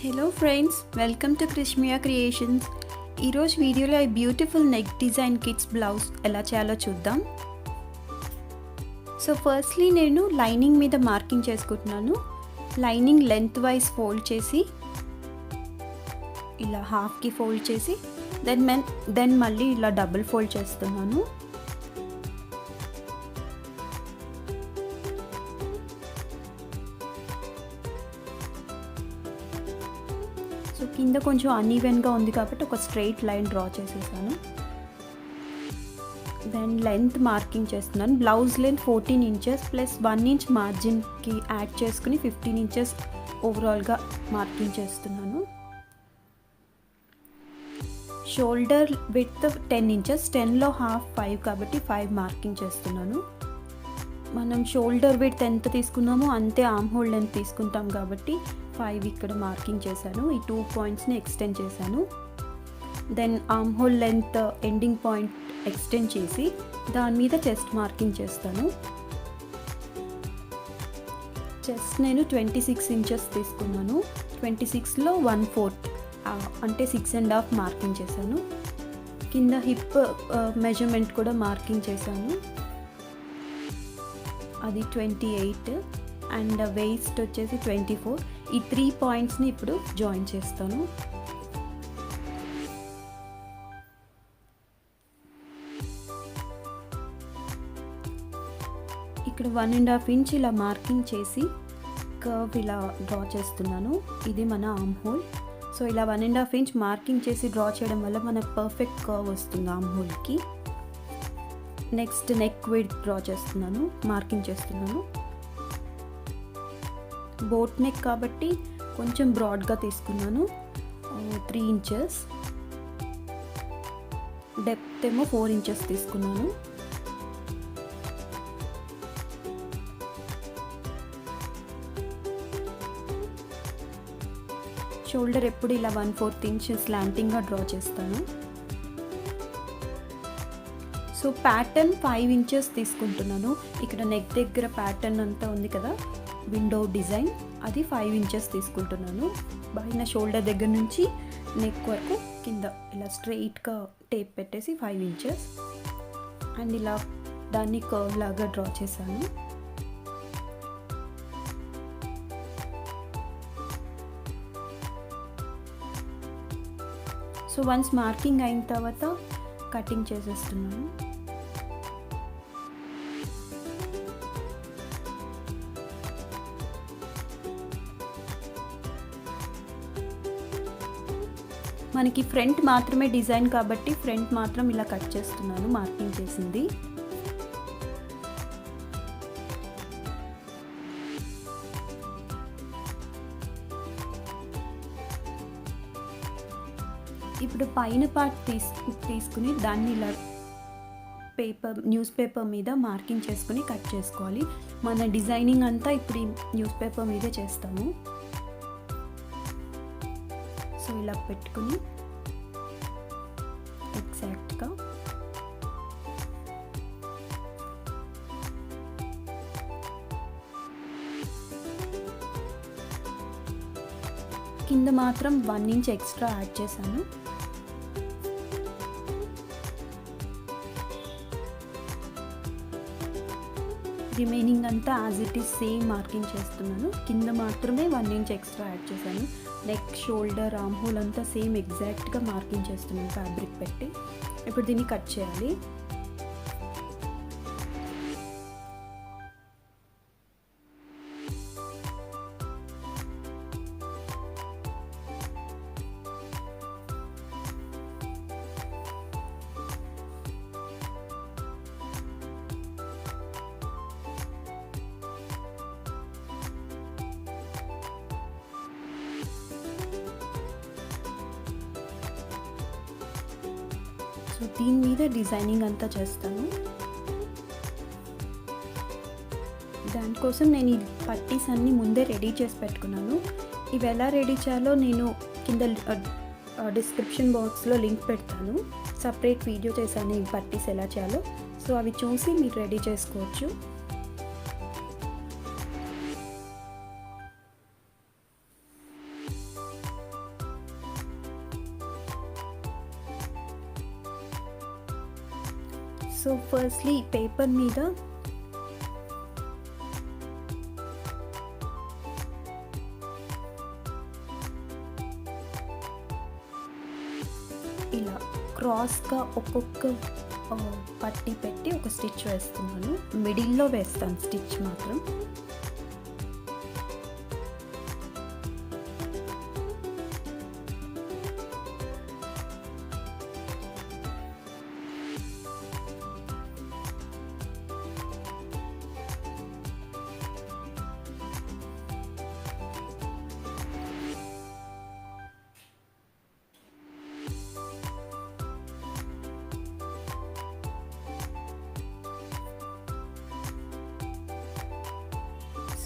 Hello friends, welcome to Krishmiya creations. ఈరోజు వీడియోలో ఈ beautiful neck design kids blouse ఎలా చేయాలో చూద్దాం. సో ఫస్ట్లీ నేను లైనింగ్ మీద మార్కింగ్ చేసుకుంటున్నాను. లైనింగ్ లెంత్ వైజ్ ఫోల్డ్ చేసి ఇలా హాఫ్కి ఫోల్డ్ చేసి దెన్ మళ్ళీ ఇలా డబుల్ ఫోల్డ్ చేస్తున్నాను. సో కింద కొంచెం అన్ఈవెన్గా ఉంది కాబట్టి ఒక స్ట్రైట్ లైన్ డ్రా చేసేసాను. దెన్ లెంత్ మార్కింగ్ చేస్తున్నాను. Blouse length 14 inches plus 1 inch మార్జిన్కి యాడ్ చేసుకుని 15 ఇంచెస్ ఓవరాల్గా మార్కింగ్ చేస్తున్నాను. షోల్డర్ విడ్త్ 10 ఇంచెస్, 10లో హాఫ్ 5 కాబట్టి 5 మార్కింగ్ చేస్తున్నాను. మనం షోల్డర్ విడ్త్ ఎంత తీసుకున్నామో అంతే ఆర్మ్ హోల్ లెంత్ తీసుకుంటాం కాబట్టి 5 ఇక్కడ మార్కింగ్ చేశాను. ఈ 2 పాయింట్స్ని ఎక్స్టెండ్ చేశాను. Then arm whole length ending point extend చేసి దాని మీద చెస్ట్ మార్కింగ్ చేస్తాను. చెస్ట్ నేను 26 ఇంచెస్ తీసుకున్నాను. 26లో 1/4 అంటే 6.5 మార్కింగ్ చేశాను. కింద హిప్ మెజర్మెంట్ కూడా మార్కింగ్ చేశాను. అది 28 అండ్ వేస్ట్ వచ్చేసి 24. ఈ 3 పాయింట్స్ని ఇప్పుడు జాయిన్ చేస్తాను. ఇక్కడ 1.5 ఇంచ్ ఇలా మార్కింగ్ చేసి కర్వ్ ఇలా డ్రా చేస్తున్నాను. ఇది మన ఆర్మ్ హోల్. సో ఇలా 1.5 ఇంచ్ మార్కింగ్ చేసి డ్రా చేయడం వల్ల మనకు పర్ఫెక్ట్ కర్వ్ వస్తుంది ఆర్మ్ హోల్కి. నెక్స్ట్ నెక్ విడ్త్ డ్రా చేస్తున్నాను, మార్కింగ్ చేస్తున్నాను. బోట్ నెక్ కాబట్టి కొంచెం బ్రాడ్గా తీసుకున్నాను, 3 ఇంచెస్. డెప్త్ ఏమో 4 ఇంచెస్ తీసుకున్నాను. షోల్డర్ ఎప్పుడు ఇలా 1/4 ఇంచ్ స్లాంటింగ్గా డ్రా చేస్తాను. సో ప్యాటర్న్ 5 ఇంచెస్ తీసుకుంటున్నాను. ఇక్కడ నెక్ దగ్గర ప్యాటర్న్ అంతా ఉంది కదా, విండో డిజైన్, అది 5 ఇంచెస్ తీసుకుంటున్నాను. పైన షోల్డర్ దగ్గర నుంచి నెక్ వరకు కింద ఇలా స్ట్రెయిట్గా టేప్ పెట్టేసి 5 ఇంచెస్ అండ్ ఇలా దాన్ని కర్వ్ లాగా డ్రా చేశాను. సో వన్స్ మార్కింగ్ అయిన తర్వాత కటింగ్ చేసేస్తున్నాను. మనకి ఫ్రంట్ మాత్రమే డిజైన్ కాబట్టి ఫ్రంట్ మాత్రం ఇలా కట్ చేస్తున్నాను మార్కింగ్ చేసింది. ఇప్పుడు పైన పార్ట్ తీసుకుని దాన్ని ఇలా న్యూస్ పేపర్ మీద మార్కింగ్ చేసుకుని కట్ చేసుకోవాలి. మన డిజైనింగ్ అంతా ఇప్పుడు న్యూస్ పేపర్ మీదే చేస్తాము. సో ఇలా పెట్టుకుని ఎగ్జాక్ట్గా కింద మాత్రం 1 ఇంచ్ ఎక్స్ట్రా యాడ్ చేశాను. రిమైనింగ్ అంతా as it is same marking చేస్తున్నాను. కింద మాత్రమే 1 ఇంచ్ ఎక్స్ట్రా యాడ్ చేశాను. నెక్, షోల్డర్, ఆర్మ్ హోల్ అంతా సేమ్ ఎగ్జాక్ట్గా మార్కింగ్ చేస్తున్నాను ఫ్యాబ్రిక్ పెట్టి. ఇప్పుడు దీన్ని కట్ చేయాలి. సో దీని మీద డిజైనింగ్ అంతా చేస్తాను. దానికోసం నేను ఈ పట్టీస్ అన్నీ ముందే రెడీ చేసి పెట్టుకున్నాను. ఇవి ఎలా రెడీ చేయాలో నేను కింద డిస్క్రిప్షన్ బాక్స్లో లింక్ పెడతాను. సపరేట్ వీడియో చేశాను ఈ పట్టీస్ ఎలా చేయాలో. సో అవి చూసి మీరు రెడీ చేసుకోవచ్చు. సో ఫస్ట్లీ పేపర్ మీద ఇలా క్రాస్గా ఒక్కొక్క పట్టీ పెట్టి ఒక స్టిచ్ వేస్తున్నాను. మిడిల్లో వేస్తాను స్టిచ్ మాత్రం.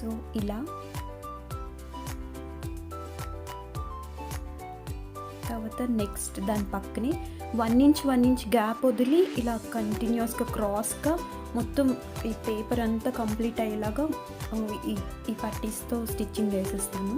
సో ఇలా తర్వాత నెక్స్ట్ దాని పక్కనే 1 ఇంచ్ 1 ఇంచ్ గ్యాప్ వదిలి ఇలా కంటిన్యూస్గా క్రాస్గా మొత్తం ఈ పేపర్ అంతా కంప్లీట్ అయ్యేలాగా ఈ పట్టీస్తో స్టిచ్చింగ్ వేసేస్తాను.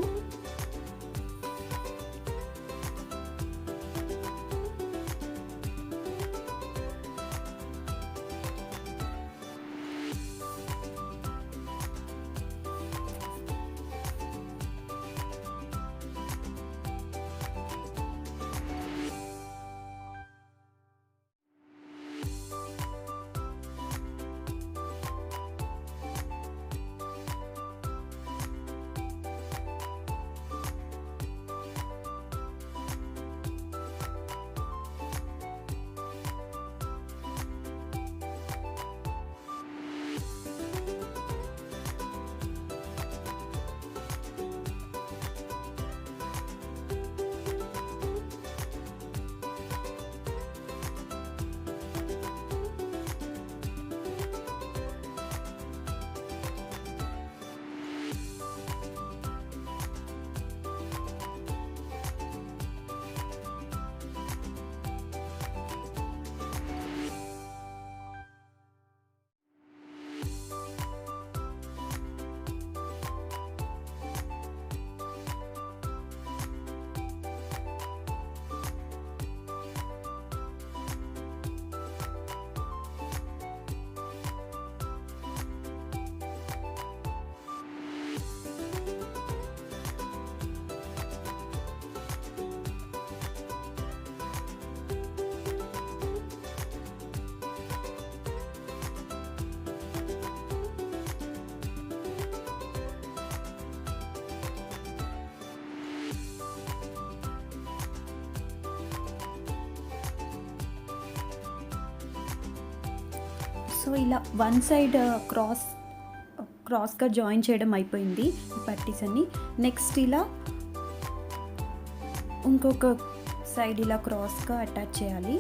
సో ఇలా వన్ సైడ్ క్రాస్గా జాయిన్ చేయడం అయిపోయింది ఈ పట్టీస్ అన్ని. నెక్స్ట్ ఇలా ఇంకొక సైడ్ ఇలా క్రాస్గా అటాచ్ చేయాలి.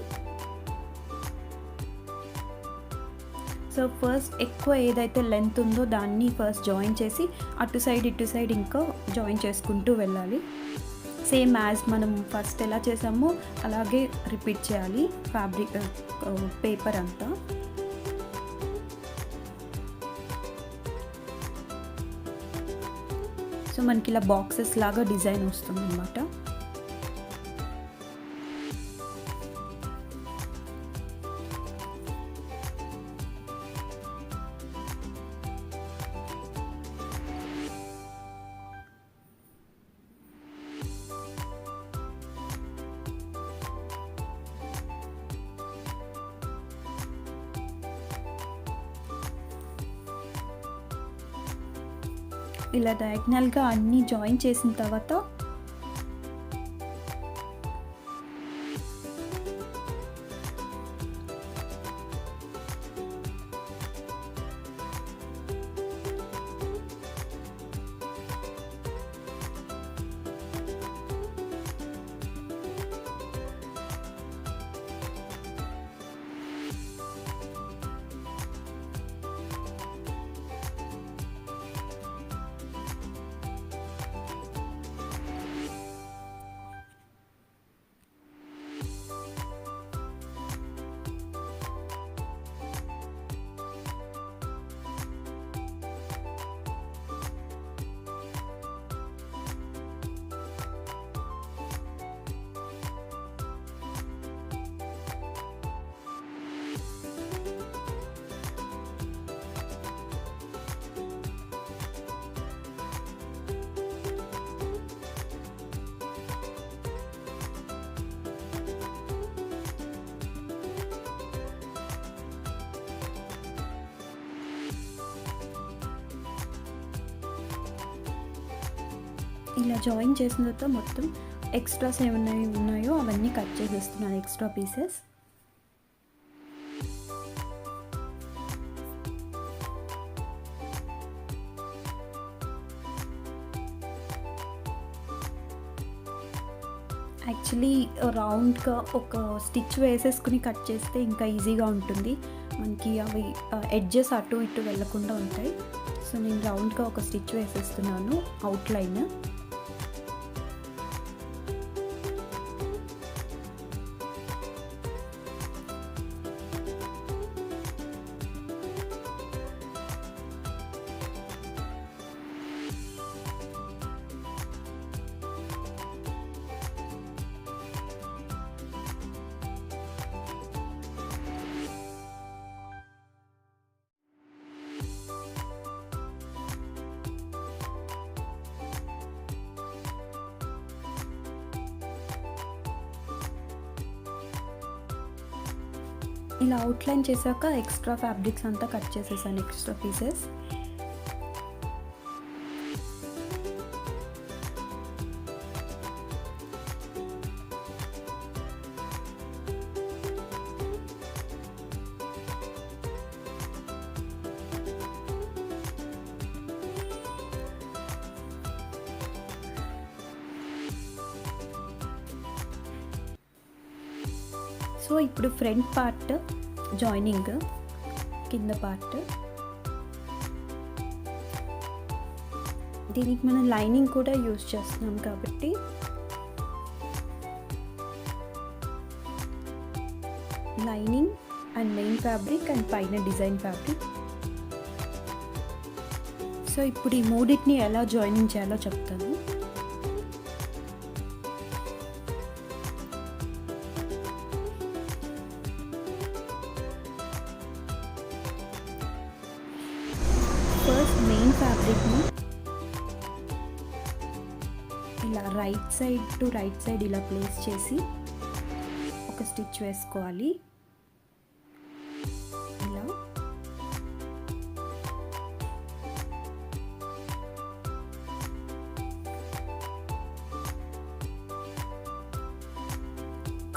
సో ఫస్ట్ ఎక్కువ ఏదైతే లెంత్ ఉందో దాన్ని ఫస్ట్ జాయిన్ చేసి అటు సైడ్ ఇంకా జాయిన్ చేసుకుంటూ వెళ్ళాలి. సేమ్ యాజ్ మనం ఫస్ట్ ఎలా చేసామో అలాగే రిపీట్ చేయాలి ఫ్యాబ్రిక్ పేపర్ అంతా. సో మనకి ఇలా బాక్సెస్ లాగా డిజైన్ వస్తుంది అన్నమాట. ఇలా డయాగ్నల్గా అన్నీ జాయిన్ చేసిన తర్వాత ఇలా జాయిన్ చేసిన తర్వాత మొత్తం ఎక్స్ట్రాస్ ఏమన్నా ఉన్నాయో అవన్నీ కట్ చేసేస్తున్నాను, ఎక్స్ట్రా పీసెస్. యాక్చువల్లీ రౌండ్గా ఒక స్టిచ్ వేసేసుకుని కట్ చేస్తే ఇంకా ఈజీగా ఉంటుంది, మనకి అవి ఎడ్జెస్ అటు ఇటు వెళ్ళకుండా ఉంటాయి. సో నేను రౌండ్గా ఒక స్టిచ్ వేసేస్తున్నాను అవుట్లైన్. ఇలా అవుట్లైన్ చేశాక ఎక్స్ట్రా ఫ్యాబ్రిక్స్ అంతా కట్ చేసేసాను, ఎక్స్ట్రా పీసెస్. సో ఇప్పుడు ఫ్రంట్ పార్ట్ జాయినింగ్, కింద పార్ట్, దీనికి మనం లైనింగ్ కూడా యూజ్ చేస్తున్నాం కాబట్టి lining and main fabric and పైన డిజైన్ ఫ్యాబ్రిక్. సో ఇప్పుడు ఈ మూడింటిని ఎలా జాయినింగ్ చేయాలో చెప్తాను. ఫస్ట్ మెయిన్ ఫ్యాబ్రిక్ని ఇలా right side to right side ఇలా ప్లేస్ చేసి ఒక స్టిచ్ వేసుకోవాలి. ఇలా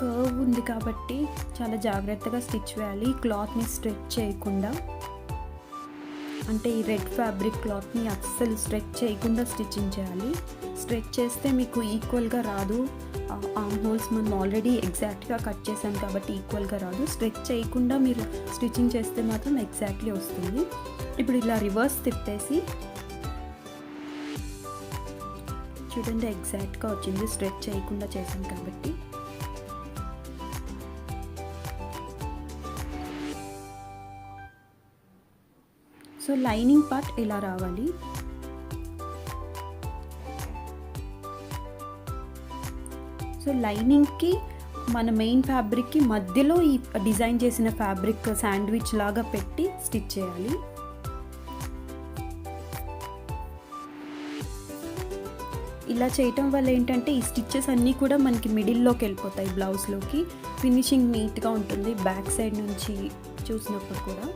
కర్వ్ ఉంది కాబట్టి చాలా జాగ్రత్తగా స్టిచ్ వేయాలి, క్లాత్ని స్ట్రెచ్ చేయకుండా. అంటే ఈ రెడ్ ఫ్యాబ్రిక్ క్లాత్ని అస్సలు స్ట్రెచ్ చేయకుండా స్టిచ్చింగ్ చేయాలి. స్ట్రెచ్ చేస్తే మీకు ఈక్వల్గా రాదు, ఆర్మ్ హోల్స్ మనం ఆల్రెడీ ఎగ్జాక్ట్గా కట్ చేసాం కాబట్టి ఈక్వల్గా రాదు. స్ట్రెచ్ చేయకుండా మీరు స్టిచ్చింగ్ చేస్తే మాత్రం ఎగ్జాక్ట్లీ వస్తుంది. ఇప్పుడు ఇలా రివర్స్ తిప్పేసి చూడండి, ఎగ్జాక్ట్గా వచ్చింది, స్ట్రెచ్ చేయకుండా చేసాం కాబట్టి. సో లైనింగ్ పార్ట్ ఇలా రావాలి. సో లైనింగ్కి మన మెయిన్ ఫ్యాబ్రిక్కి మధ్యలో ఈ డిజైన్ చేసిన ఫ్యాబ్రిక్ శాండ్విచ్ లాగా పెట్టి స్టిచ్ చేయాలి. ఇలా చేయటం వల్ల ఏంటంటే ఈ స్టిచ్చెస్ అన్నీ కూడా మనకి మిడిల్లోకి వెళ్ళిపోతాయి, బ్లౌజ్లోకి. ఫినిషింగ్ నీట్గా ఉంటుంది బ్యాక్ సైడ్ నుంచి చూసినప్పుడు కూడా.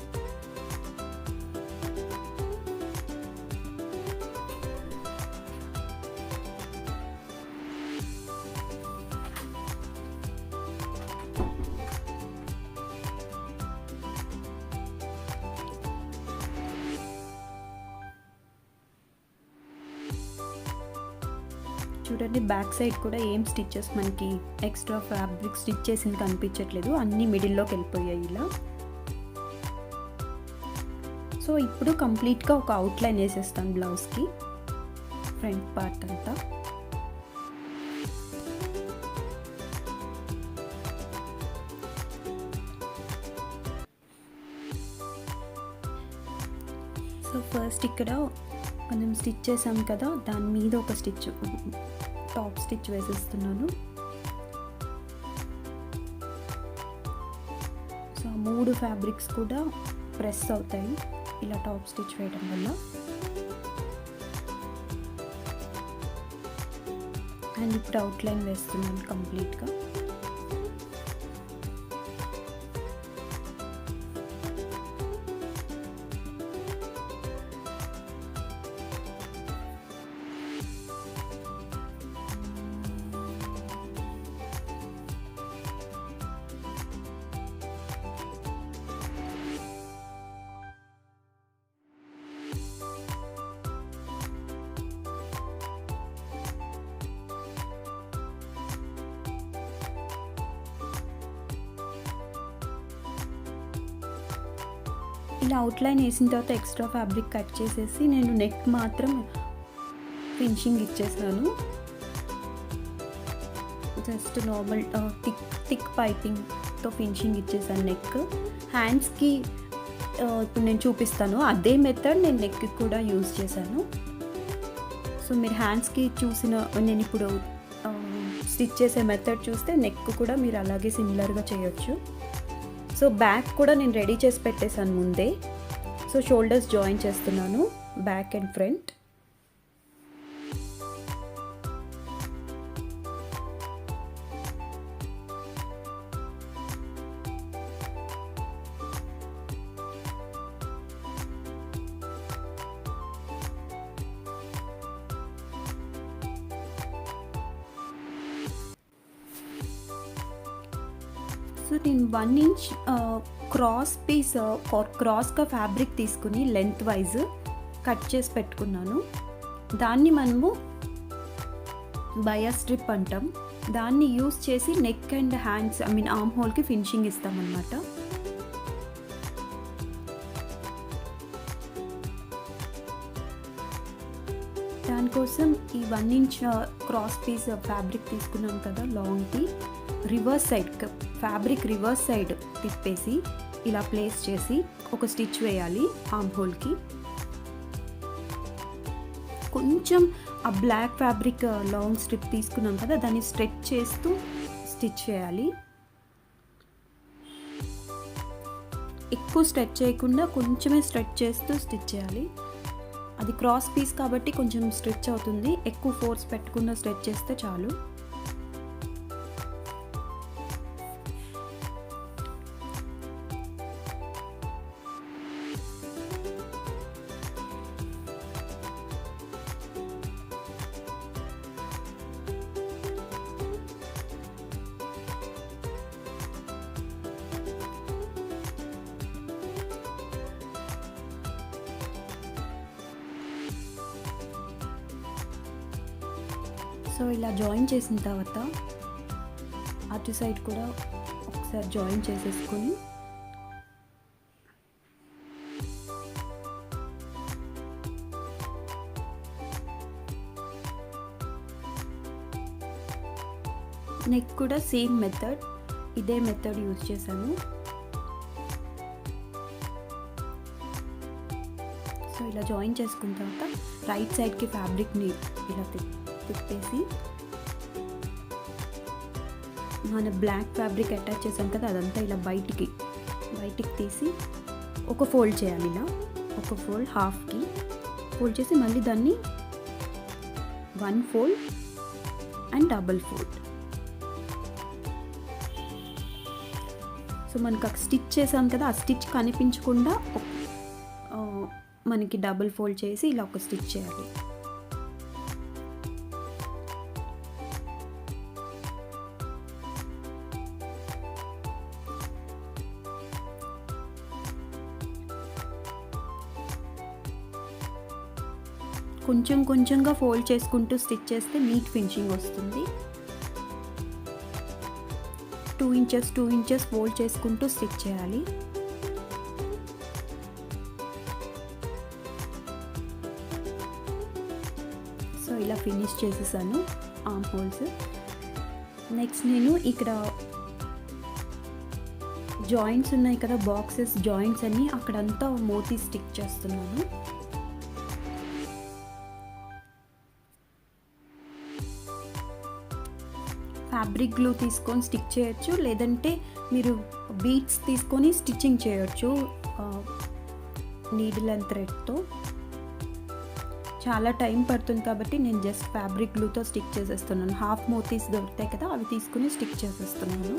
చూడండి, బ్యాక్ సైడ్ కూడా ఏం స్టిచ్చెస్ మనకి ఎక్స్ట్రా ఫ్యాబ్రిక్ స్టిచ్ చేసింది కనిపించట్లేదు, అన్నీ మిడిల్లోకి వెళ్ళిపోయాయి ఇలా. సో ఇప్పుడు కంప్లీట్గా ఒక అవుట్లైన్ వేసేస్తాను బ్లౌజ్కి, ఫ్రంట్ పార్ట్ అంతా. సో ఫస్ట్ ఇక్కడ మనం స్టిచ్ చేసాం కదా, దాని మీద ఒక స్టిచ్, టాప్ స్టిచ్ వేసేస్తున్నాను. సో 3 ఫ్యాబ్రిక్స్ కూడా ప్రెస్ అవుతాయి ఇలా టాప్ స్టిచ్ వేయడం వల్ల. అండ్ ఇప్పుడు అవుట్లైన్ వేస్తున్నాను కంప్లీట్గా. ఇలా అవుట్లైన్ వేసిన తర్వాత ఎక్స్ట్రా ఫ్యాబ్రిక్ కట్ చేసేసి నేను నెక్ మాత్రం ఫినిషింగ్ ఇచ్చేసాను. జస్ట్ నార్మల్ థిక్ పైపింగ్తో ఫినిషింగ్ ఇచ్చేసాను నెక్. హ్యాండ్స్కి ఇప్పుడు నేను చూపిస్తాను, అదే మెథడ్ నేను నెక్కి కూడా యూజ్ చేశాను. సో మీరు హ్యాండ్స్కి చూసిన నేను ఇప్పుడు స్టిచ్ చేసే మెథడ్ చూస్తే నెక్ కూడా మీరు అలాగే సిమిలర్గా చేయొచ్చు. సో బ్యాక్ కూడా నేను రెడీ చేసి పెట్టేశాను ముందే. సో షోల్డర్స్ జాయిన్ చేస్తున్నాను, బ్యాక్ అండ్ ఫ్రంట్. సో నేను 1 ఇంచ్ క్రాస్ పీస్ క్రాస్గా ఫ్యాబ్రిక్ తీసుకుని లెంత్ వైజ్ కట్ చేసి పెట్టుకున్నాను. దాన్ని మనము బయా స్ట్రిప్ అంటాం. దాన్ని యూస్ చేసి నెక్ అండ్ హ్యాండ్స్ ఆర్మ్ హోల్కి ఫినిషింగ్ ఇస్తామన్నమాట. దానికోసం ఈ 1 ఇంచ్ క్రాస్ పీస్ ఫ్యాబ్రిక్ తీసుకున్నాం కదా లాంగ్కి, reverse side fabric reverse side తిప్పేసి ఇలా ప్లేస్ చేసి ఒక స్టిచ్ వేయాలి ఆర్మ్ హోల్కి. కొంచెం ఆ బ్లాక్ ఫ్యాబ్రిక్ లాంగ్ స్ట్రిప్ తీసుకున్నాం కదా, దాన్ని స్ట్రెచ్ చేస్తూ స్టిచ్ చేయాలి. ఎక్కువ స్ట్రెచ్ చేయకుండా కొంచెమే స్ట్రెచ్ చేస్తూ స్టిచ్ చేయాలి. అది క్రాస్ పీస్ కాబట్టి కొంచెం స్ట్రెచ్ అవుతుంది, ఎక్కువ ఫోర్స్ పెట్టకుండా స్ట్రెచ్ చేస్తే చాలు. సో ఇలా జాయిన్ చేసిన తర్వాత అటు సైడ్ కూడా ఒకసారి జాయిన్ చేసేసుకొని నెక్ కూడా సేమ్ మెథడ్, ఇదే మెథడ్ యూజ్ చేశాను. సో ఇలా జాయిన్ చేసుకున్న తర్వాత రైట్ సైడ్కి ఫ్యాబ్రిక్ని ఇలా తిప్పేసి మన బ్లాక్ ఫ్యాబ్రిక్ అటాచ్ చేసాం కదా, అదంతా ఇలా బయటికి తీసి ఒక ఫోల్డ్ చేయాలి. ఇలా ఒక ఫోల్డ్ హాఫ్కి ఫోల్డ్ చేసి మళ్ళీ దాన్ని 1 fold and double fold. So మనకు స్టిచ్ చేసాం కదా, ఆ స్టిచ్ కనిపించకుండా మనకి డబుల్ ఫోల్డ్ చేసి ఇలా ఒక స్టిచ్ చేయాలి. కొంచెంగా ఫోల్డ్ చేసుకుంటూ స్టిచ్ చేస్తే నీట్ ఫినిషింగ్ వస్తుంది. 2 ఇంచెస్ ఫోల్డ్ చేసుకుంటూ స్టిచ్ చేయాలి. సో ఇలా ఫినిష్ చేసేసాను ఆర్మ్ హోల్స్. నెక్స్ట్ నేను ఇక్కడ జాయింట్స్ ఉన్నాయి కదా, బాక్సెస్ జాయింట్స్ అన్నీ అక్కడంతా మోతీ స్టిక్ చేస్తున్నాను. ఫ్యాబ్రిక్ గ్లూ తీసుకొని స్టిక్ చేయొచ్చు, లేదంటే మీరు బీడ్స్ తీసుకొని స్టిచ్చింగ్ చేయొచ్చు నీడిల్ అండ్ థ్రెడ్తో. చాలా టైం పడుతుంది కాబట్టి నేను జస్ట్ ఫ్యాబ్రిక్ గ్లూతో స్టిక్ చేసేస్తున్నాను. హాఫ్ మోతీస్ దొరుకుతాయి కదా, అవి తీసుకుని స్టిక్ చేసేస్తున్నాను.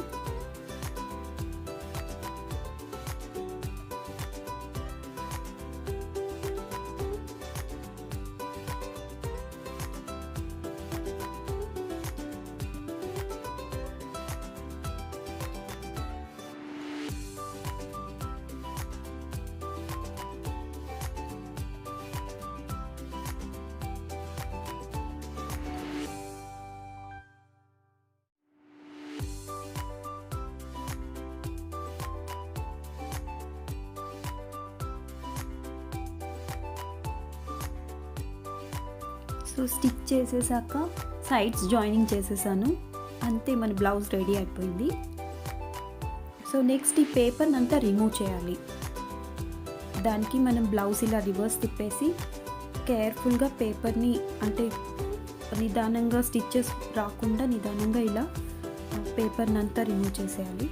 సో స్టిచ్ చేసేసాక సైడ్స్ జాయినింగ్ చేసేసాను. అంతే మన బ్లౌజ్ రెడీ అయిపోయింది. సో నెక్స్ట్ ఈ పేపర్ని అంతా రిమూవ్ చేయాలి. దానికి మనం బ్లౌజ్ ఇలా రివర్స్ తిప్పేసి కేర్ఫుల్గా పేపర్ని అంటే నిదానంగా స్టిచ్చెస్ రాకుండా నిదానంగా ఇలా పేపర్ని అంతా రిమూవ్ చేసేయాలి.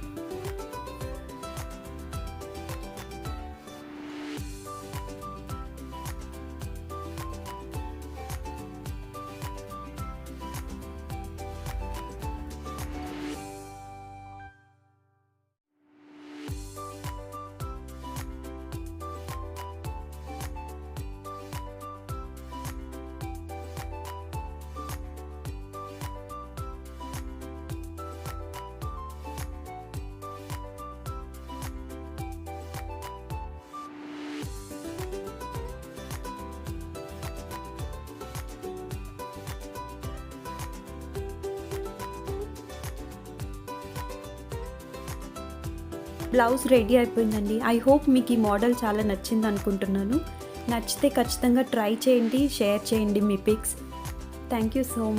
బ్లౌజ్ రెడీ అయిపోయిందండి. ఐ హోప్ మీకు ఈ మోడల్ చాలా నచ్చింది అనుకుంటున్నాను. నచ్చితే ఖచ్చితంగా ట్రై చేయండి, షేర్ చేయండి మీ pics. Thank you so much.